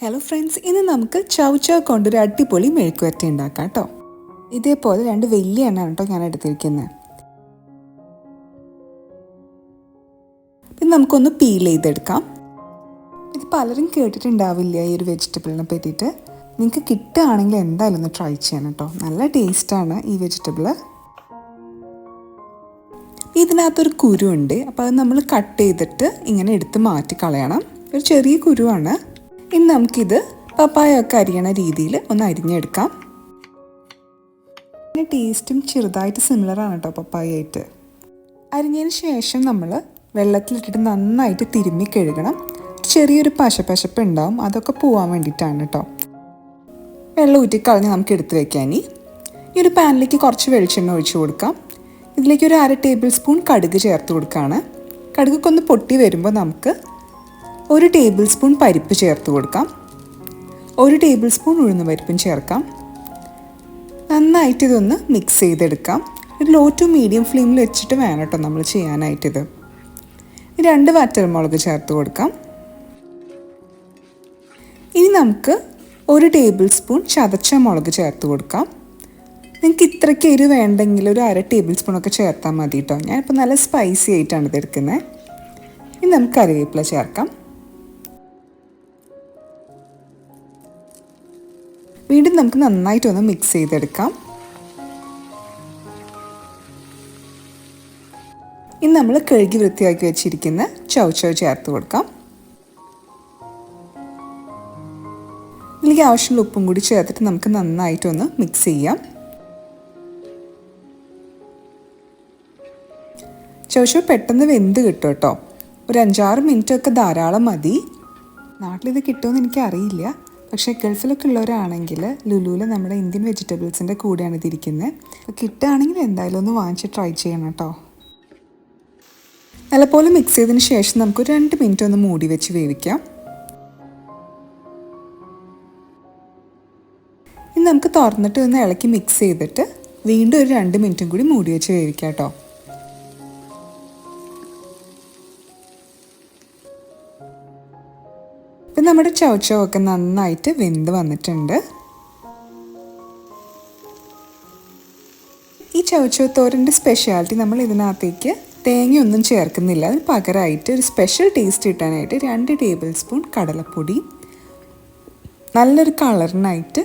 Hello friends, ഇന്ന് നമുക്ക് ചൗ ചൗ കൊണ്ടൊരു അടിപൊളി മെഴുക്കുവരട്ടി ഉണ്ടാക്കാം കേട്ടോ. ഇതേപോലെ 2 വലിയ എണ്ണ കേട്ടോ ഞാൻ എടുത്തിരിക്കുന്നത്. പിന്നെ നമുക്കൊന്ന് പീൽ ചെയ്തെടുക്കാം. ഇത് പലരും കേട്ടിട്ടുണ്ടാവില്ല ഈ ഒരു വെജിറ്റബിളിനെ പറ്റിയിട്ട്. നിങ്ങൾക്ക് കിട്ടുകയാണെങ്കിൽ എന്തായാലും ഒന്ന് ട്രൈ ചെയ്യണം കേട്ടോ. നല്ല ടേസ്റ്റാണ് ഈ വെജിറ്റബിൾ. ഇതിനകത്തൊരു കുരു ഉണ്ട്, അപ്പോൾ അത് നമ്മൾ കട്ട് ചെയ്തിട്ട് ഇങ്ങനെ എടുത്ത് മാറ്റി കളയണം. ഒരു ചെറിയ കുരുവാണ്. ഇനി നമുക്കിത് പപ്പായ ഒക്കെ അരിയണ രീതിയിൽ ഒന്ന് അരിഞ്ഞെടുക്കാം. പിന്നെ ടേസ്റ്റും ചെറുതായിട്ട് സിമിലറാണ് കേട്ടോ പപ്പായ ആയിട്ട്. അരിഞ്ഞതിന് ശേഷം നമ്മൾ വെള്ളത്തിലിട്ടിട്ട് നന്നായിട്ട് തിരുമ്മി കഴുകണം. ചെറിയൊരു പശപ്പശപ്പ് ഉണ്ടാവും, അതൊക്കെ പോവാൻ വേണ്ടിയിട്ടാണ് കേട്ടോ. വെള്ളം ഊറ്റിക്കളഞ്ഞ് നമുക്ക് എടുത്ത് വെക്കാൻ. ഈ ഒരു പാനിലേക്ക് കുറച്ച് വെളിച്ചെണ്ണ ഒഴിച്ച് കൊടുക്കാം. ഇതിലേക്ക് ഒരു 1/2 ടേബിൾ സ്പൂൺ കടുക് ചേർത്ത് കൊടുക്കുകയാണ്. കടുകൊക്കെ ഒന്ന് പൊട്ടി വരുമ്പോൾ നമുക്ക് 1 ടേബിൾ സ്പൂൺ പരിപ്പ് ചേർത്ത് കൊടുക്കാം. 1 ടേബിൾ സ്പൂൺ ഉഴുന്നുപരിപ്പും ചേർക്കാം. നന്നായിട്ട് ഇതൊന്ന് മിക്സ് ചെയ്തെടുക്കാം. ഒരു ലോ ടു മീഡിയം ഫ്ലെയിമിൽ വെച്ചിട്ട് വേണം കേട്ടോ നമ്മൾ ചെയ്യാനായിട്ടിത്. 2 വറ്റൽമുളക് ചേർത്ത് കൊടുക്കാം. ഇനി നമുക്ക് 1 ടേബിൾ സ്പൂൺ ചതച്ച മുളക് ചേർത്ത് കൊടുക്കാം. നിങ്ങൾക്ക് ഇത്രയ്ക്ക് എരിവ് വേണ്ടെങ്കിൽ ഒരു 1/2 ടേബിൾ സ്പൂണൊക്കെ ചേർത്താൽ മതി കേട്ടോ. ഞാനിപ്പോൾ നല്ല സ്പൈസി ആയിട്ടാണ് ഇതെടുക്കുന്നത്. ഇനി നമുക്ക് കറിവേപ്പില ചേർക്കാം. വീണ്ടും നമുക്ക് നന്നായിട്ടൊന്ന് മിക്സ് ചെയ്തെടുക്കാം. ഇനി നമ്മൾ കഴുകി വൃത്തിയാക്കി വെച്ചിരിക്കുന്ന ചൗ ചൗ ചേർത്ത് കൊടുക്കാം. ഇതിലേക്ക് ആവശ്യമുള്ള ഉപ്പും കൂടി ചേർത്തിട്ട് നമുക്ക് നന്നായിട്ടൊന്ന് മിക്സ് ചെയ്യാം. ചൗ ചൗ പെട്ടെന്ന് വെന്ത് കിട്ടും കേട്ടോ. ഒരു 5-6 മിനിറ്റൊക്കെ ധാരാളം മതി. നാട്ടിലിത് കിട്ടുമെന്ന് എനിക്കറിയില്ല, പക്ഷേ ഗൾഫിലൊക്കെ ഉള്ളവരാണെങ്കിൽ ലുലുവിൽ നമ്മുടെ ഇന്ത്യൻ വെജിറ്റബിൾസിൻ്റെ കൂടെയാണ് ഇതിരിക്കുന്നത്. അപ്പോൾ കിട്ടുകയാണെങ്കിൽ എന്തായാലും ഒന്ന് വാങ്ങിച്ച് ട്രൈ ചെയ്യണം കേട്ടോ. നല്ലപോലെ മിക്സ് ചെയ്തതിന് ശേഷം നമുക്ക് 2 മിനിറ്റ് ഒന്ന് മൂടി വെച്ച് വേവിക്കാം. ഇനി നമുക്ക് തുറന്നിട്ട് ഒന്ന് ഇളക്കി മിക്സ് ചെയ്തിട്ട് വീണ്ടും ഒരു 2 മിനിറ്റും കൂടി മൂടി വെച്ച് വേവിക്കാം കേട്ടോ. ഇപ്പം നമ്മുടെ ചൗ ചൗ ഒക്കെ നന്നായിട്ട് വെന്ത് വന്നിട്ടുണ്ട്. ഈ ചൗ ചൗ തോരൻ്റെ സ്പെഷ്യാലിറ്റി, നമ്മൾ ഇതിനകത്തേക്ക് തേങ്ങയൊന്നും ചേർക്കുന്നില്ല. അതിന് പകരമായിട്ട് ഒരു സ്പെഷ്യൽ ടേസ്റ്റ് കിട്ടാനായിട്ട് 2 ടേബിൾ സ്പൂൺ കടലപ്പൊടി, നല്ലൊരു കളറിനായിട്ട്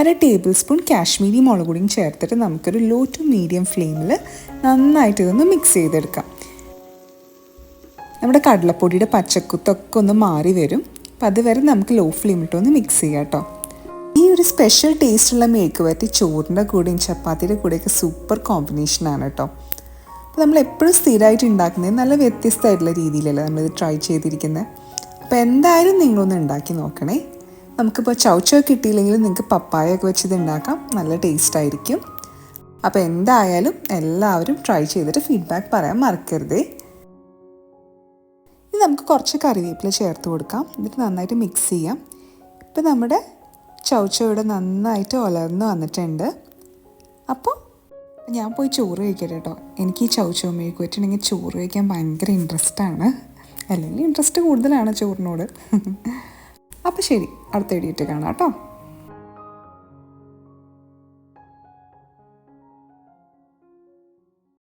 1/2 ടേബിൾ സ്പൂൺ കാശ്മീരി മുളക് പൊടിയും ചേർത്തിട്ട് നമുക്കൊരു ലോ ടു മീഡിയം ഫ്ലെയിമിൽ നന്നായിട്ട് ഇതൊന്ന് മിക്സ് ചെയ്തെടുക്കാം. നമ്മുടെ കടലപ്പൊടിയുടെ പച്ചക്കുത്തൊക്കെ ഒന്ന് മാറി വരും. അപ്പം അതുവരെ നമുക്ക് ലോ ഫ്ലെയിമിട്ടൊന്ന് മിക്സ് ചെയ്യാം കേട്ടോ. ഈ ഒരു സ്പെഷ്യൽ ടേസ്റ്റുള്ള മെഴുക്കുവരട്ടി ചോറിൻ്റെ കൂടെയും ചപ്പാത്തിയുടെ കൂടെയൊക്കെ സൂപ്പർ കോമ്പിനേഷനാണ് കേട്ടോ. അപ്പോൾ നമ്മൾ എപ്പോഴും സ്ഥിരമായിട്ട് ഉണ്ടാക്കുന്നത് നല്ല വ്യത്യസ്തമായിട്ടുള്ള രീതിയിലല്ലേ നമ്മളിത് ട്രൈ ചെയ്തിരിക്കുന്നത്. അപ്പോൾ എന്തായാലും നിങ്ങളൊന്ന് ഉണ്ടാക്കി നോക്കണേ. നമുക്കിപ്പോൾ ചൗ ചൗ കിട്ടിയില്ലെങ്കിലും നിങ്ങൾക്ക് പപ്പായൊക്കെ വെച്ചിത് ഉണ്ടാക്കാം. നല്ല ടേസ്റ്റ് ആയിരിക്കും. അപ്പോൾ എന്തായാലും എല്ലാവരും ട്രൈ ചെയ്തിട്ട് ഫീഡ്ബാക്ക് പറയാൻ മറക്കരുതേ. ഇനി നമുക്ക് കുറച്ച് കറിവേപ്പില ചേർത്ത് കൊടുക്കാം. എന്നിട്ട് നന്നായിട്ട് മിക്സ് ചെയ്യാം. ഇപ്പം നമ്മുടെ ചൗ ചൗ ഇവിടെ നന്നായിട്ട് ഉലർന്ന് വന്നിട്ടുണ്ട്. അപ്പോൾ ഞാൻ പോയി ചോറ് കഴിക്കട്ടെ കേട്ടോ. എനിക്ക് ഈ ചൗ ചൗ മെഴുക്കുവരട്ടിയുണ്ടെങ്കിൽ ചോറ് കഴിക്കാൻ ഭയങ്കര ഇൻട്രസ്റ്റാണ്. അല്ലെങ്കിൽ ഇൻട്രസ്റ്റ് കൂടുതലാണ് ചോറിനോട്. അപ്പോൾ ശരി, അടുത്ത വീഡിയോയിട്ട് കാണാം കേട്ടോ.